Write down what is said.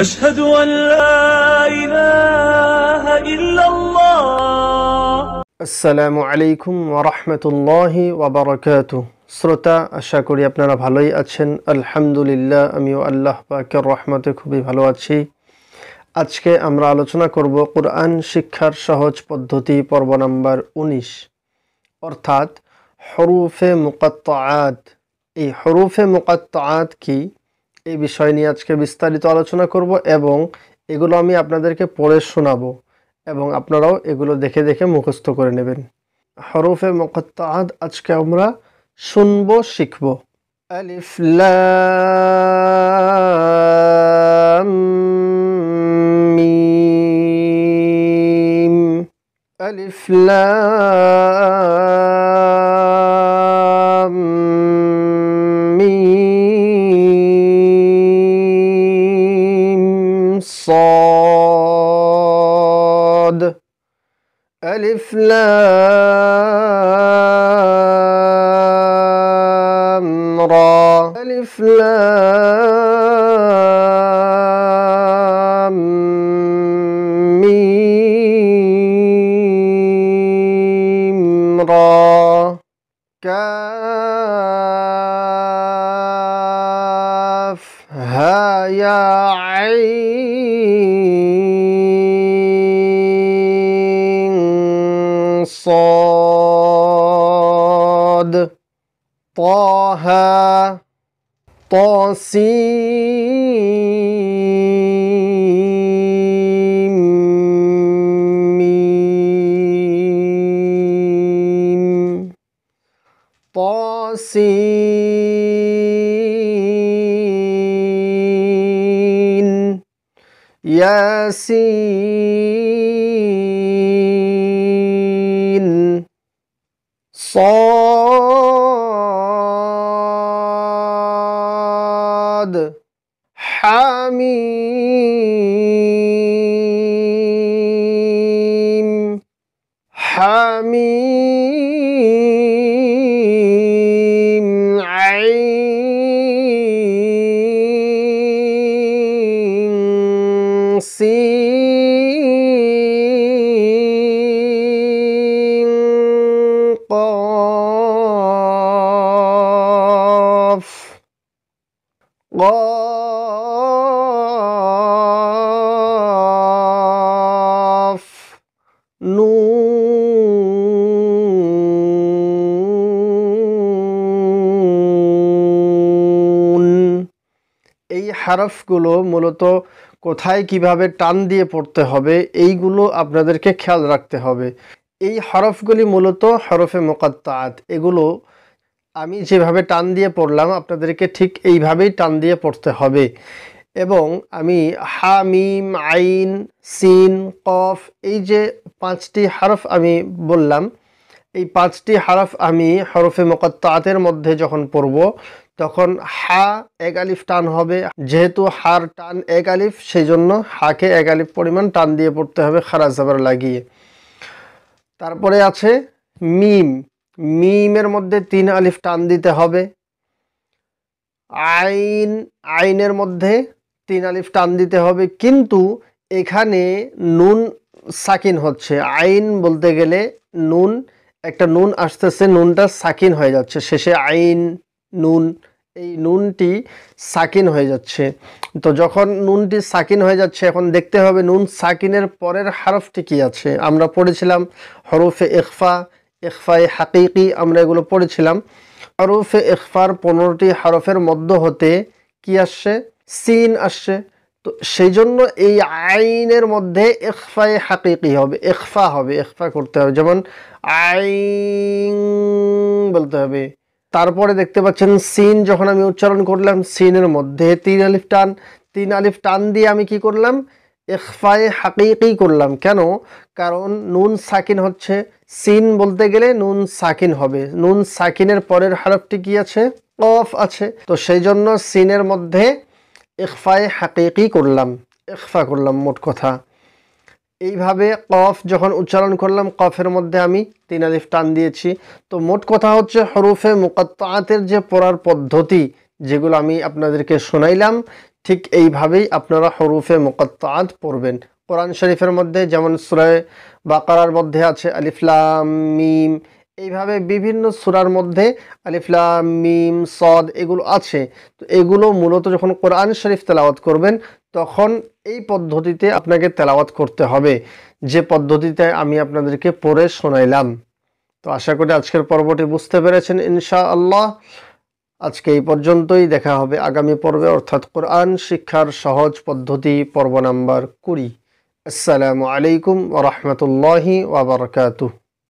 أشهد أن لا إله إلا الله আসসালামু আলাইকুম ওয়া রাহমাতুল্লাহি ওয়া বারাকাতুহু। শ্রোতা, আশা করি আপনারা ভালোই আছেন। আলহামদুলিল্লাহ, আমিও আল্লাহ পাকের রহমতে খুবই ভালো আছি। আজকে আমরা আলোচনা করব কোরআন শিক্ষার সহজ পদ্ধতি পর্ব নাম্বার 19, অর্থাৎ হরুফে মুকাত্তাআত। এই হরুফে মুকাত্তাআত কি, এই বিষয় নিয়ে আজকে বিস্তারিত আলোচনা করব এবং এগুলো আমি আপনাদেরকে পড়ে শোনাবো এবং আপনারাও এগুলো দেখে দেখে মুখস্থ করে নেবেন। হরফে মুকাত্তাআত আজকে আমরা শুনবো, শিখব। আলিফ লাম মিম, আলিফ লাম মিম صاد، ألف لام را، ألف لام ميم را، كاف ها يا عين صاد، طه طاسيم ميم طاسين ياسين صاد حميم حميم عين سين قاف قاف নুন। এই হরফগুলো মূলত কোথায় কিভাবে টান দিয়ে পড়তে হবে এইগুলো আপনাদেরকে খেয়াল রাখতে হবে। এই হরফগুলি মূলত হরফে মুকাত্তাআত। এগুলো আমি যেভাবে টান দিয়ে পড়লাম আপনাদেরকে ঠিক এইভাবেই টান দিয়ে পড়তে হবে। এবং আমি হা মিম আইন সিন কফ, এই যে 5টি হরফ আমি বললাম, এই 5টি হরফ আমি হরফে মুকাত্তাআতের মধ্যে যখন পড়ব তখন হা এক আলিফ টান হবে। যেহেতু হার টান এক আলিফ, সেই জন্য হাকে এক আলিফ পরিমাণ টান দিয়ে পড়তে হবে খারা জাবার লাগিয়ে। তারপরে আছে মিম, মিমের মধ্যে 3 আলিফ টান দিতে হবে। আইন, আইনের মধ্যে 3 আলিফ টান দিতে হবে, কিন্তু এখানে নুন সাকিন হচ্ছে। আইন বলতে গেলে নুন, একটা নুন আসতেছে, নুনটা সাকিন হয়ে যাচ্ছে শেষে, আইন নুন, এই নুনটি সাকিন হয়ে যাচ্ছে। তো যখন নুনটি সাকিন হয়ে যাচ্ছে, এখন দেখতে হবে নুন সাকিনের পরের হরফটি কি আছে। আমরা পড়েছিলাম হরফে ইখফা, ইখফায়ে হাকিকি, আমরা এগুলো পড়েছিলাম। হরফে ইখফার 15টি হরফের মধ্য হতে কি আসছে, সিন আসছে। তো সেই জন্য এই আইনের মধ্যে ইখফায়ে হাকিকি হবে, ইখফা হবে, ইখফা করতে হবে, যেমন আইন বলতে হবে। তারপরে দেখতে পাচ্ছেন সিন, যখন আমি উচ্চারণ করলাম সিনের মধ্যে 3 আলিফ টান, 3 আলিফ টান দিয়ে আমি কি করলাম, ইখফায়ে হাকিকি করলাম। কেন? কারণ নুন সাকিন হচ্ছে, সিন বলতে গেলে নুন সাকিন হবে। নুন সাকিনের পরের হরফটি কি আছে, কফ আছে। তো সেই জন্য সিনের মধ্যে ইখফায়ে হাকিকি করলাম, ইখফা করলাম মোট কথা। এইভাবে কফ যখন উচ্চারণ করলাম, কফের মধ্যে আমি 3 আলিফ টান দিয়েছি। তো মোট কথা হচ্ছে হরুফে মুকাত্তাআতের যে পড়ার পদ্ধতি, যেগুলো আমি আপনাদেরকে শোনাইলাম, ঠিক এইভাবেই আপনারা হরুফে মুকাত্তাআত পড়বেন। কোরআন শরীফের মধ্যে যেমন সূরা বাকারার মধ্যে আছে আলিফ লাম মিম, এইভাবে বিভিন্ন সূরার মধ্যে আলিফ লাম মিম সদ এগুলো আছে। তো এগুলো মূলত যখন কোরআন শরীফ তেলাওয়াত করবেন তখন এই পদ্ধতিতে আপনাকে তেলাওয়াত করতে হবে, যে পদ্ধতিতে আমি আপনাদেরকে পড়ে শোনাইলাম। তো আশা করি আজকের পর্বটি বুঝতে পেরেছেন ইনশাআল্লাহ। আজকে এই পর্যন্তই, দেখা হবে আগামী পর্বে, অর্থাৎ কোরআন শিক্ষার সহজ পদ্ধতি পর্ব নাম্বার 20। আসসালামু আলাইকুম ওয়া রাহমাতুল্লাহি ওয়া বারাকাতুহু।